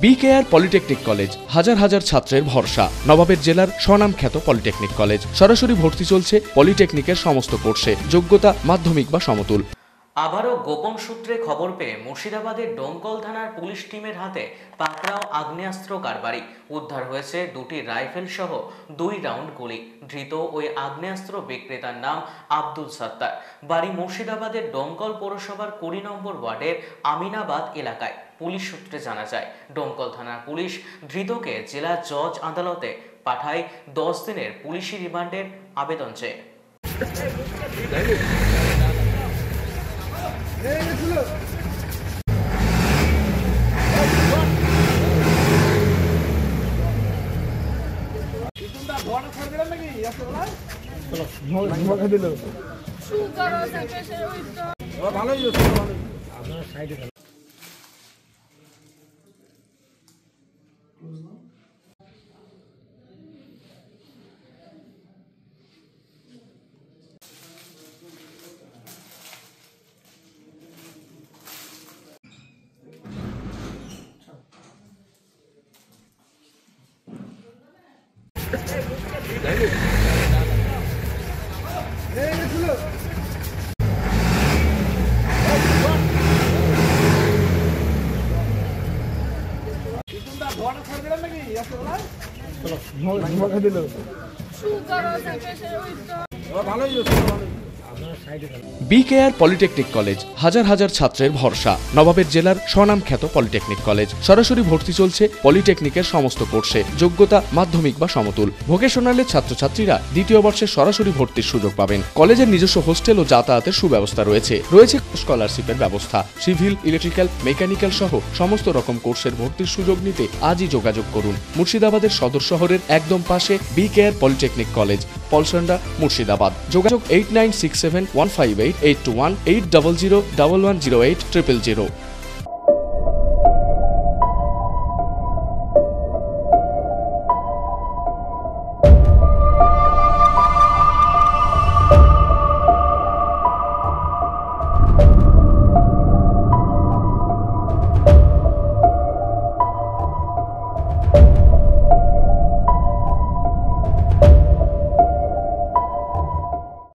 BKR polytechnic college হাজার হাজার ছাত্রের ভরসা। নবাবের জেলার স্বনামখ্যাত পলিটেকনিক কলেজ। সরাসরি ভর্তি চলছে পলিটেকনিকের সমস্ত কোর্সে। যোগ্যতা মাধ্যমিক বা সমতুল। আবারও গোপন সূত্রে খবর পেয়ে মুর্শিদাবাদের ডোমকল থানার পুলিশ টিমের হাতে পাকড়াও আগ্নেয়াস্ত্র কারবারি। উদ্ধার হয়েছে দুটি রাইফেল সহ 2 রাউন্ড গুলি। ধৃত ওই আগ্নেয়াস্ত্র বিক্রেতার নাম আব্দুল সাত্তার। বাড়ি মুর্শিদাবাদের ডোমকল পৌরসভার 20 নম্বর ওয়ার্ডের আমিনাবাদ এলাকায়। পুলিশ সূত্রে জানা যায়, ডোমকল থানার পুলিশ ধৃতকে জেলা জজ আদালতে পাঠায় 10 দিনের পুলিশি রিমান্ডের আবেদন চেয়ে। বিকেআর পলিটেকনিক কলেজ হাজার হাজার ছাত্রের ভরসা। নবাবের জেলার স্বনামখ্যাত পলিটেকনিক কলেজ। সরাসরি ভর্তি চলছে পলিটেকনিকের সমস্ত কোর্সে। যোগ্যতা মাধ্যমিক বা সমতুল। ভোকেশনালের ছাত্রছাত্রীরা দ্বিতীয় বর্ষে সরাসরি ভর্তির সুযোগ পাবেন। কলেজের নিজস্ব হোস্টেল ও যাতায়াতের সুব্যবস্থা রয়েছে। স্কলারশিপের ব্যবস্থা। সিভিল, ইলেকট্রিক্যাল, মেকানিক্যাল সহ সমস্ত রকম কোর্সের ভর্তির সুযোগ নিতে আজই যোগাযোগ করুন। মুর্শিদাবাদের সদর শহরের একদম পাশে BKR polytechnic college, Palsanda, Murshidabad. যোগাযোগ 8967158821 8001108 000।